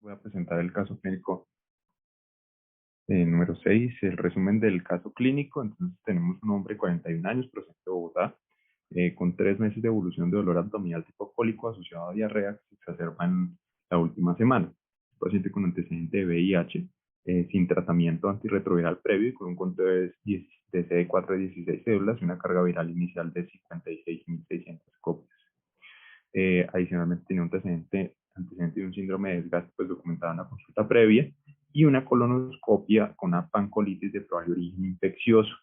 Voy a presentar el caso clínico número 6, el resumen del caso clínico. Entonces tenemos un hombre de 41 años, procedente de Bogotá, con 3 meses de evolución de dolor abdominal tipo cólico asociado a diarrea que se exacerba en la última semana. Paciente con antecedente de VIH, sin tratamiento antirretroviral previo y con un conteo de CD4 de 16 células y una carga viral inicial de 56.600 copias. Adicionalmente tenía un antecedente de un síndrome de desgaste pues documentado en la consulta previa y una colonoscopia con una pancolitis de probable origen infeccioso.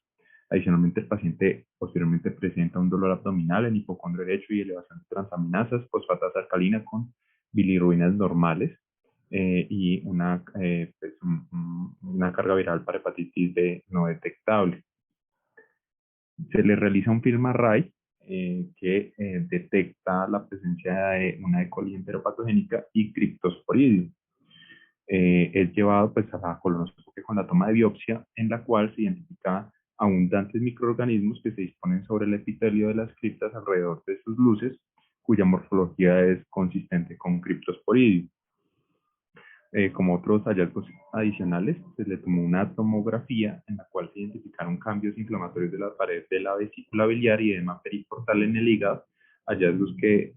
Adicionalmente, el paciente posteriormente presenta un dolor abdominal en hipocondrio derecho y elevación de transaminasas, fosfatasa alcalina con bilirrubinas normales y una carga viral para hepatitis B no detectable. Se le realiza un FILM-Array que detecta la presencia de una E. coli enteropatogénica y criptosporidium. Es llevado pues a la colonoscopia con la toma de biopsia, en la cual se identifica abundantes microorganismos que se disponen sobre el epitelio de las criptas alrededor de sus luces, cuya morfología es consistente con criptosporidium. Como otros hallazgos adicionales, se le tomó una tomografía en la cual se identificaron cambios inflamatorios de la pared de la vesícula biliar y edema periportal en el hígado, hallazgos que,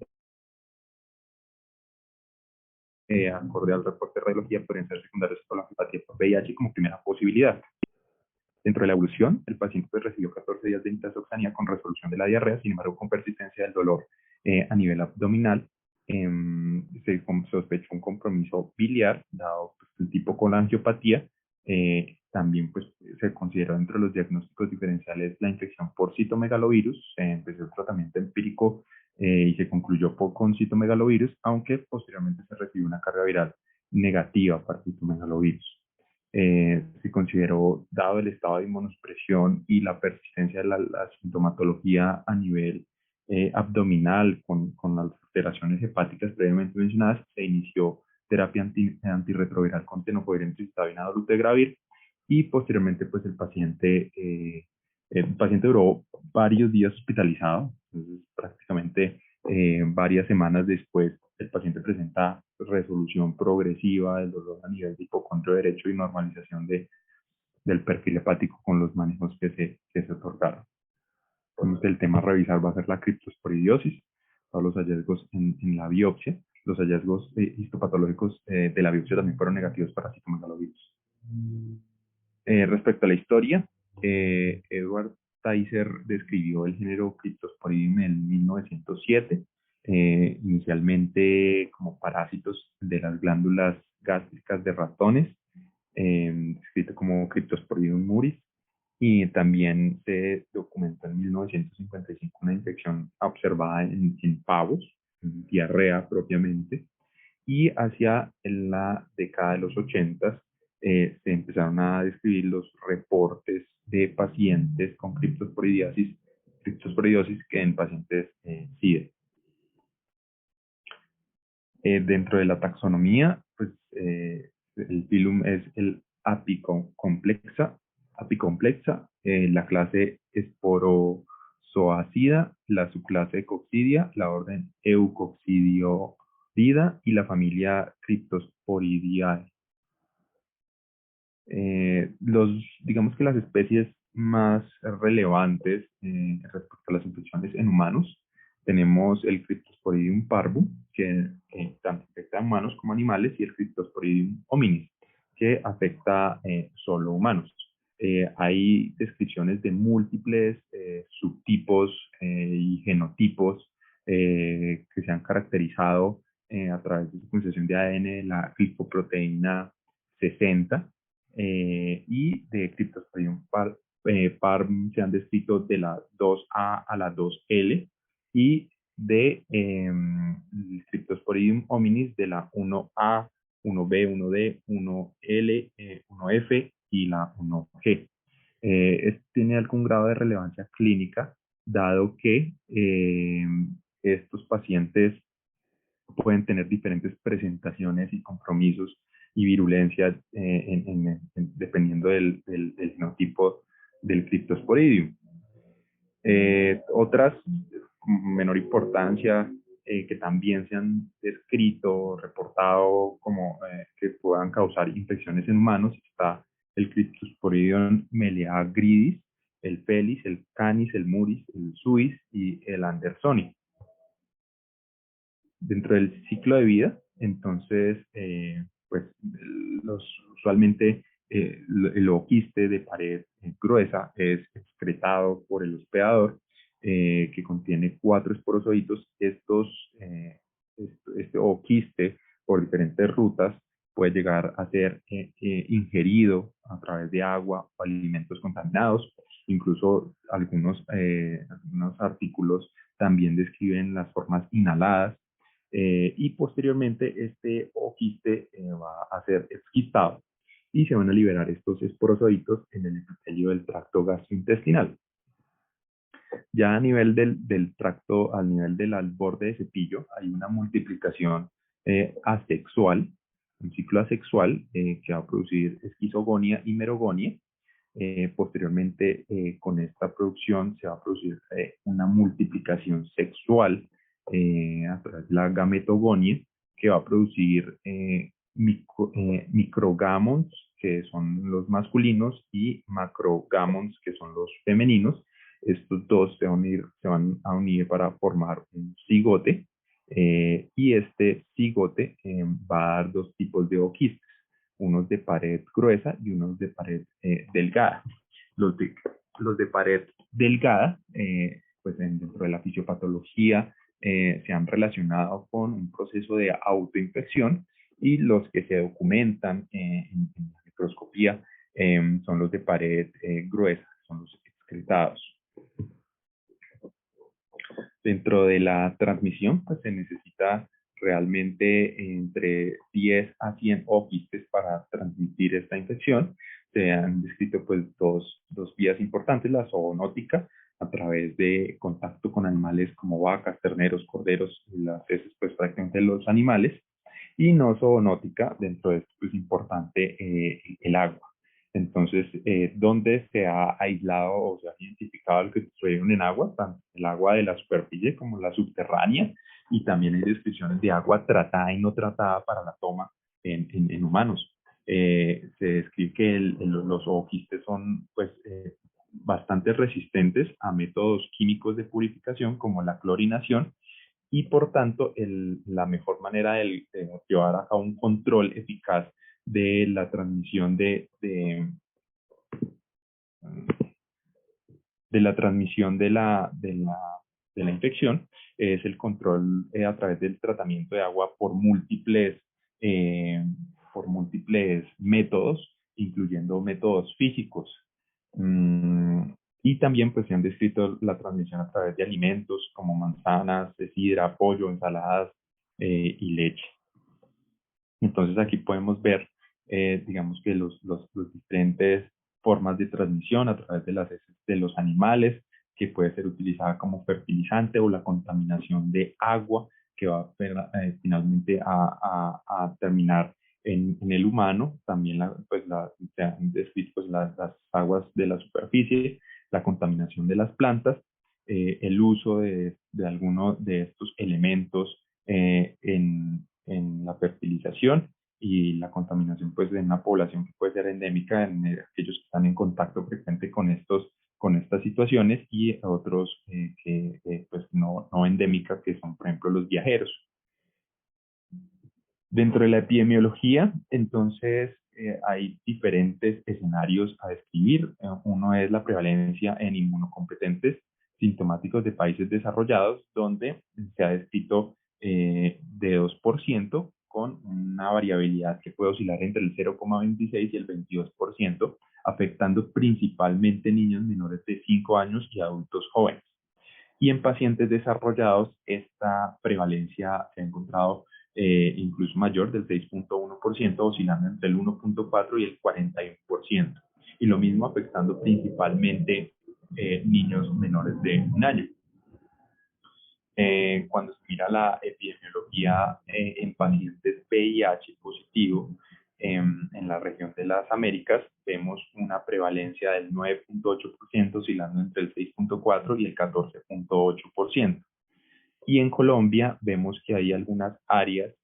acorde al reporte de radiología, podrían ser secundarios por la empatía por VIH como primera posibilidad. Dentro de la evolución, el paciente pues, recibió 14 días de nitazoxanía con resolución de la diarrea, sin embargo, con persistencia del dolor a nivel abdominal. Se sospechó un compromiso biliar, dado pues, el tipo colangiopatía. También pues, se consideró dentro de los diagnósticos diferenciales la infección por citomegalovirus. Empezó el tratamiento empírico y se concluyó con citomegalovirus, aunque posteriormente se recibió una carga viral negativa para citomegalovirus. Se consideró, dado el estado de inmunosupresión y la persistencia de la sintomatología a nivel abdominal con las alteraciones hepáticas previamente mencionadas, se inició terapia antirretroviral con tenofovir, emtricitabina, dolutegravir y posteriormente pues el paciente duró varios días hospitalizado. Entonces prácticamente varias semanas después el paciente presenta resolución progresiva del dolor a nivel de hipocondrio derecho y normalización del perfil hepático con los manejos que se otorgaron. Entonces, el tema a revisar va a ser la criptosporidiosis, todos los hallazgos en la biopsia. Los hallazgos histopatológicos de la biopsia también fueron negativos para citomegalovirus. Respecto a la historia, Edward Tyser describió el género Cryptosporidium en 1907, inicialmente como parásitos de las glándulas gástricas de ratones, descrito como Cryptosporidium muris, y también se documentó en 1955 una infección observada en pavos, en diarrea propiamente, y hacia la década de los 80 se empezaron a describir los reportes de pacientes con criptosporidiosis que en pacientes SIDA. Dentro de la taxonomía, pues el filum es el apicomplexa, la clase Sporozoacida, la subclase Coccidia, la orden Eucoccidiorida y la familia Cryptosporidiae. Digamos que las especies más relevantes respecto a las infecciones en humanos, tenemos el Cryptosporidium parvum, que tanto afecta a humanos como animales, y el Cryptosporidium hominis, que afecta solo humanos. Hay descripciones de múltiples subtipos y genotipos que se han caracterizado a través de secuenciación de ADN de la glicoproteína 60 y de Cryptosporidium parvum se han descrito de la 2A a la 2L y de Cryptosporidium hominis de la 1A, 1B, 1D, 1L, 1F y la 1G. Tiene algún grado de relevancia clínica, dado que estos pacientes pueden tener diferentes presentaciones y compromisos y virulencia dependiendo del genotipo del Cryptosporidium. Otras con menor importancia que también se han descrito, reportado como que puedan causar infecciones en humanos. Está el Cryptosporidium meleagridis, el Felis, el Canis, el Muris, el Suis y el Andersoni. Dentro del ciclo de vida, entonces, pues usualmente el ooquiste de pared gruesa es excretado por el hospedador, que contiene 4 esporozoitos. Este ooquiste, por diferentes rutas, puede llegar a ser ingerido a través de agua o alimentos contaminados. Incluso algunos artículos también describen las formas inhaladas, y posteriormente este ooquiste va a ser exquistado y se van a liberar estos esporozoitos en el epitelio del tracto gastrointestinal. Ya a nivel del tracto, al nivel del borde de cepillo, hay una multiplicación asexual, un ciclo asexual que va a producir esquizogonia y merogonia. Posteriormente, con esta producción se va a producir una multiplicación sexual a través de la gametogonia, que va a producir microgamons, que son los masculinos, y macrogamons, que son los femeninos. Estos dos se van a unir para formar un cigote, y este cigote va a dar 2 tipos de oquistes, unos de pared gruesa y unos de pared delgada. Los de pared delgada, pues dentro de la fisiopatología, se han relacionado con un proceso de autoinfección, y los que se documentan en la microscopía son los de pared gruesa, son los excretados. Dentro de la transmisión, pues se necesita realmente entre 10 a 100 oquistes para transmitir esta infección. Se han descrito pues dos vías importantes: la zoonótica, a través de contacto con animales como vacas, terneros, corderos, las heces pues prácticamente los animales; y no zoonótica. Dentro de esto es pues, importante el agua. Entonces, ¿dónde se ha aislado o se ha identificado el que sucedieron en agua? Tanto el agua de la superficie como la subterránea, y también hay descripciones de agua tratada y no tratada para la toma en humanos. Se describe que los ooquistes son pues, bastante resistentes a métodos químicos de purificación como la clorinación, y por tanto la mejor manera de llevar a cabo un control eficaz de la transmisión de la infección es el control a través del tratamiento de agua por múltiples métodos, incluyendo métodos físicos. Y también pues se han descrito la transmisión a través de alimentos como manzanas, sidra, pollo, ensaladas y leche. Entonces aquí podemos ver, digamos que los diferentes formas de transmisión a través de las heces de los animales, que puede ser utilizada como fertilizante, o la contaminación de agua, que va finalmente a terminar en el humano. También se han descrito pues, las aguas de la superficie, la contaminación de las plantas, el uso de algunos de estos elementos en la fertilización, y la contaminación pues, de una población que puede ser endémica en aquellos que están en contacto frecuente con estas situaciones, y otros que pues no endémica, que son por ejemplo los viajeros. Dentro de la epidemiología, entonces, hay diferentes escenarios a describir. Uno es la prevalencia en inmunocompetentes sintomáticos de países desarrollados, donde se ha descrito de 2%, con una variabilidad que puede oscilar entre el 0,26 y el 22%, afectando principalmente niños menores de 5 años y adultos jóvenes. Y en pacientes desarrollados, esta prevalencia se ha encontrado incluso mayor, del 6,1%, oscilando entre el 1,4 y el 41%. Y lo mismo afectando principalmente niños menores de 1 año. Cuando se mira la epidemiología en pacientes VIH positivo en la región de las Américas, vemos una prevalencia del 9,8%, oscilando entre el 6,4 y el 14,8%. Y en Colombia vemos que hay algunas áreas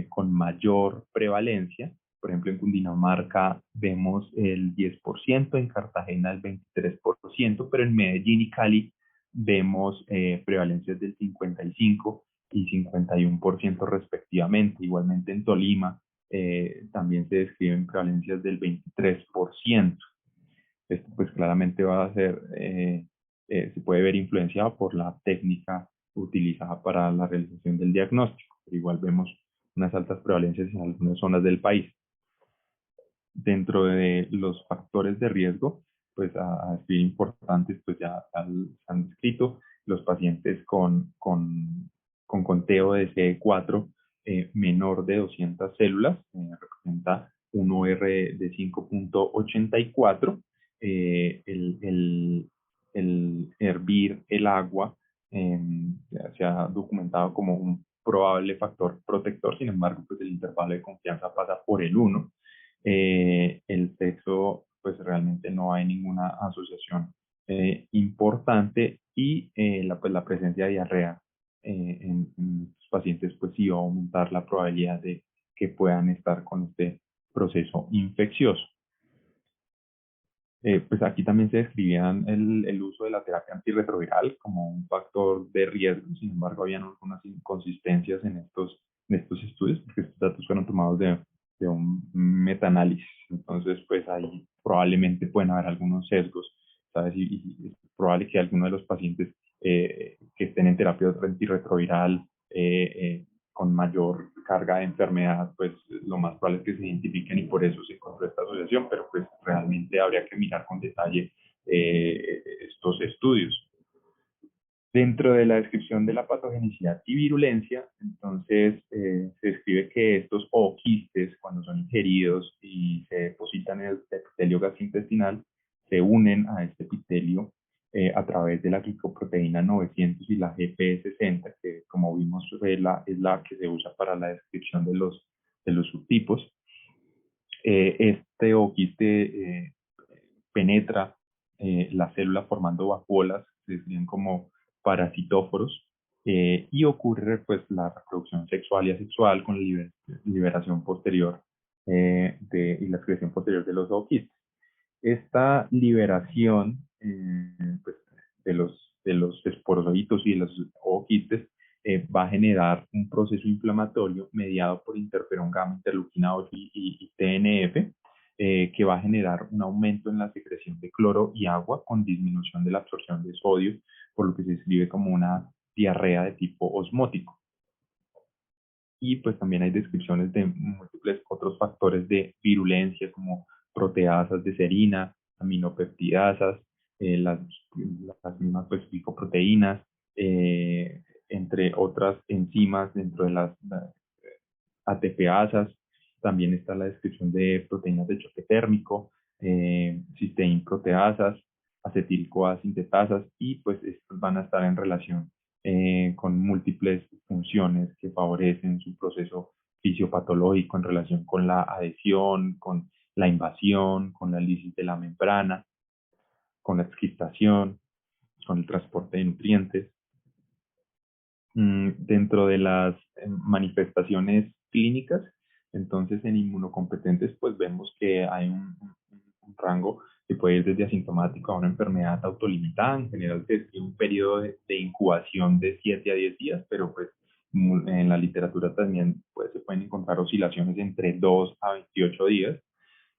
con mayor prevalencia. Por ejemplo, en Cundinamarca vemos el 10%, en Cartagena el 23%, pero en Medellín y Cali vemos prevalencias del 55 y 51% respectivamente. Igualmente en Tolima también se describen prevalencias del 23%. Esto pues claramente va a ser, se puede ver influenciado por la técnica utilizada para la realización del diagnóstico. Pero igual vemos unas altas prevalencias en algunas zonas del país. Dentro de los factores de riesgo, pues a describir importantes, pues ya se han descrito los pacientes con conteo de CD4 menor de 200 células, representa un OR de 5.84. El hervir el agua eh, se ha documentado como un probable factor protector. Sin embargo, pues el intervalo de confianza pasa por el 1. El sexo, pues realmente no hay ninguna asociación importante, y pues, la presencia de diarrea en estos pacientes pues sí va a aumentar la probabilidad de que puedan estar con este proceso infeccioso. Pues aquí también se describían el uso de la terapia antirretroviral como un factor de riesgo. Sin embargo, habían algunas inconsistencias en estos estudios, porque estos datos fueron tomados de un metaanálisis. Entonces, pues ahí probablemente pueden haber algunos sesgos, ¿sabes? Y es probable que algunos de los pacientes que estén en terapia antirretroviral con mayor carga de enfermedad, pues lo más probable es que se identifiquen y por eso se encontró esta asociación, pero pues realmente habría que mirar con detalle estos estudios. Dentro de la descripción de la patogenicidad y virulencia, entonces se describe que estos ooquistes, cuando son ingeridos y se depositan en el epitelio gastrointestinal, se unen a este epitelio a través de la glicoproteína 900 y la GP60, que como vimos es la que se usa para la descripción de los subtipos. Este ooquiste penetra la célula formando vacuolas, se describen como parasitóforos, y ocurre pues la reproducción sexual y asexual con liberación posterior y la excreción posterior de los ooquistes. Esta liberación pues, de los esporozoitos y de los ooquistes va a generar un proceso inflamatorio mediado por interferón gamma, interleuquina 8 y TNF, que va a generar un aumento en la secreción de cloro y agua con disminución de la absorción de sodio, por lo que se describe como una diarrea de tipo osmótico. Y pues también hay descripciones de múltiples otros factores de virulencia como proteasas de serina, aminopeptidasas, las mismas pues glicoproteínas, entre otras enzimas dentro de las ATPasas. También está la descripción de proteínas de choque térmico, cisteín proteasas, acetil-CoA sintetasas, y pues estos van a estar en relación con múltiples funciones que favorecen su proceso fisiopatológico en relación con la adhesión, con la invasión, con la lisis de la membrana, con la exquistación, con el transporte de nutrientes. Dentro de las manifestaciones clínicas, entonces en inmunocompetentes pues vemos que hay un rango que puede ir desde asintomático a una enfermedad autolimitada. En general se describe un periodo de incubación de 7 a 10 días, pero pues en la literatura también pues, se pueden encontrar oscilaciones entre 2 a 28 días.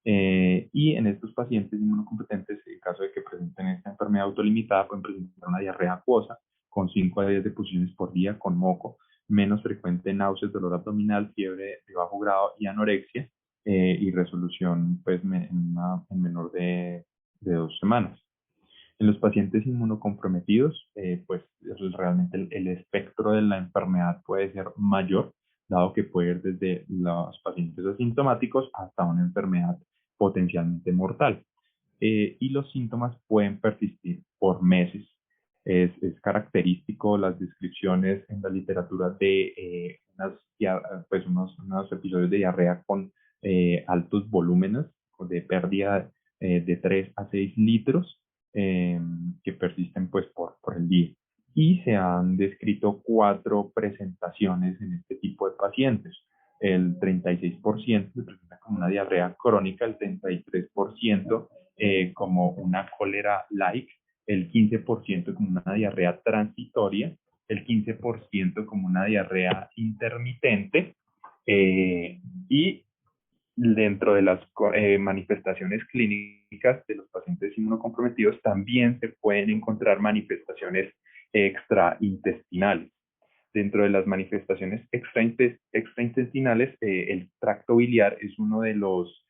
Y en estos pacientes inmunocompetentes, en caso de que presenten esta enfermedad autolimitada, pueden presentar una diarrea acuosa con 5 a 10 deposiciones por día, con moco, menos frecuente náuseas, dolor abdominal, fiebre de bajo grado y anorexia, y resolución pues, en menor de 2 semanas. En los pacientes inmunocomprometidos, pues realmente el espectro de la enfermedad puede ser mayor, dado que puede ir desde los pacientes asintomáticos hasta una enfermedad potencialmente mortal. Y los síntomas pueden persistir por meses. Es característico las descripciones en la literatura de pues unos episodios de diarrea con altos volúmenes, de pérdida de 3 a 6 litros, que persisten pues por el día. y se han descrito 4 presentaciones en este tipo de pacientes. El 36% se presenta como una diarrea crónica, el 33% como una cólera-like, el 15% como una diarrea transitoria, el 15% como una diarrea intermitente, y dentro de las manifestaciones clínicas de los pacientes inmunocomprometidos también se pueden encontrar manifestaciones extraintestinales. Dentro de las manifestaciones extraintestinales, el tracto biliar es uno de los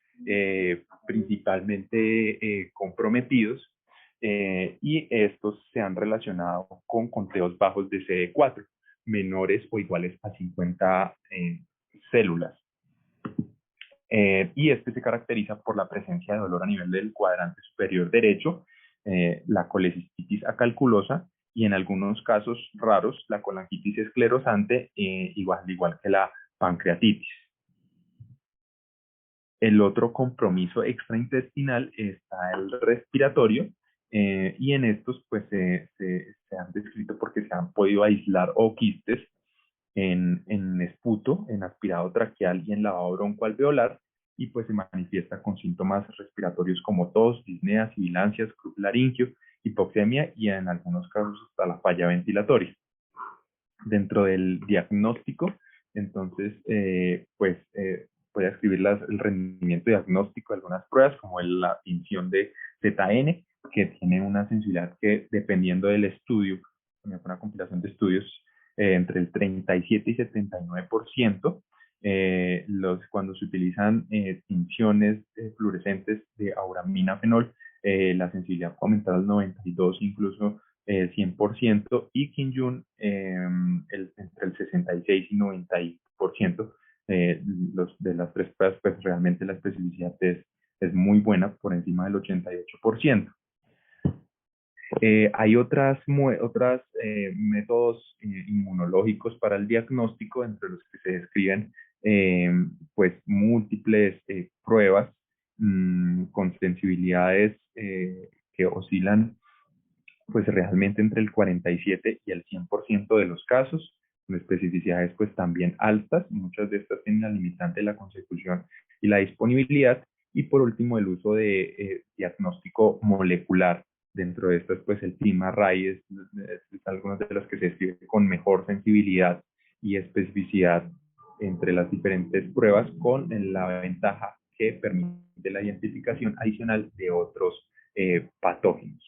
principalmente comprometidos, y estos se han relacionado con conteos bajos de CD4, menores o iguales a 50 células. Y este se caracteriza por la presencia de dolor a nivel del cuadrante superior derecho, la colecistitis acalculosa y en algunos casos raros la colangitis esclerosante, igual que la pancreatitis. El otro compromiso extraintestinal está el respiratorio, y en estos pues se han descrito porque se han podido aislar oquistes en esputo, en aspirado traqueal y en lavado broncoalveolar, y pues se manifiesta con síntomas respiratorios como tos, disnea, sibilancias, laringio, hipoxemia y en algunos casos hasta la falla ventilatoria. Dentro del diagnóstico, entonces, voy a escribir el rendimiento diagnóstico de algunas pruebas, como la tinción de ZN, que tiene una sensibilidad que, dependiendo del estudio, una compilación de estudios, entre el 37 y 79%. Cuando se utilizan tinciones fluorescentes de auramina-fenol, la sensibilidad puede aumentar al 92, incluso 100%, y Kinjun entre el 66 y 90%. De las 3 pruebas, pues realmente la especificidad es muy buena, por encima del 88%. Hay otros métodos inmunológicos para el diagnóstico, entre los que se describen pues múltiples pruebas con sensibilidades que oscilan pues realmente entre el 47 y el 100% de los casos, con especificidades pues también altas. Muchas de estas tienen la limitante de la consecución y la disponibilidad. Y por último, el uso de diagnóstico molecular. Dentro de estas, pues el PIMA-RAI es algunos de los que se escriben con mejor sensibilidad y especificidad entre las diferentes pruebas, con la ventaja que permite la identificación adicional de otros patógenos.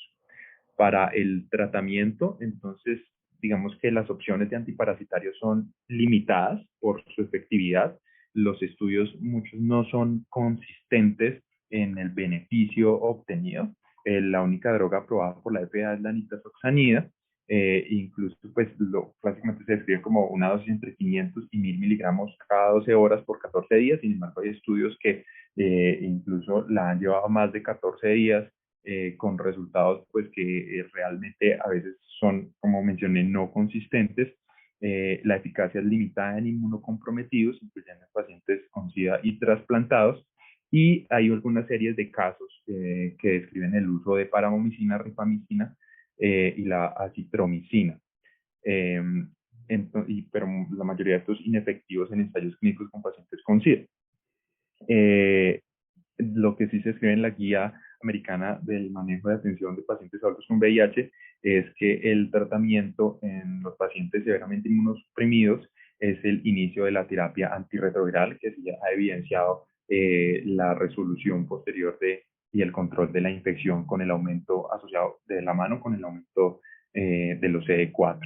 Para el tratamiento, entonces, digamos que las opciones de antiparasitarios son limitadas por su efectividad. Los estudios, muchos no son consistentes en el beneficio obtenido. La única droga aprobada por la FDA es la nitazoxanida. Incluso, pues, clásicamente se describe como una dosis entre 500 y 1000 miligramos cada 12 horas por 14 días. Sin embargo, hay estudios que incluso la han llevado más de 14 días, con resultados pues que realmente a veces son, como mencioné, no consistentes. La eficacia es limitada en inmunocomprometidos, incluyendo pacientes con SIDA y trasplantados, y hay algunas series de casos que describen el uso de paramomicina, rifamicina y la acitromicina. Eh, pero la mayoría de estos inefectivos en ensayos clínicos con pacientes con SIDA. Lo que sí se escribe en la guía americana del manejo de atención de pacientes adultos con VIH es que el tratamiento en los pacientes severamente inmunosuprimidos es el inicio de la terapia antirretroviral, que sí ha evidenciado la resolución posterior y el control de la infección, con el aumento asociado de la mano con el aumento de los CD4.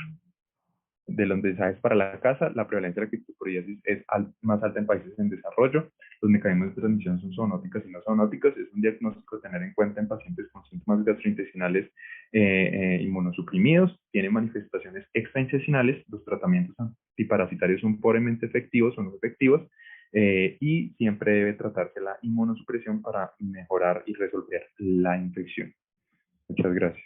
De los mensajes para la casa, la prevalencia de la criptoporiasis es más alta en países en desarrollo. Los mecanismos de transmisión son zoonóticos y no zoonóticos. Es un diagnóstico a tener en cuenta en pacientes con síntomas gastrointestinales inmunosuprimidos. Tienen manifestaciones extraintestinales. Los tratamientos antiparasitarios son pobremente efectivos o no efectivos. Y siempre debe tratarse la inmunosupresión para mejorar y resolver la infección. Muchas gracias.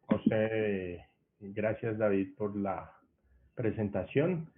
José, gracias David por la presentación.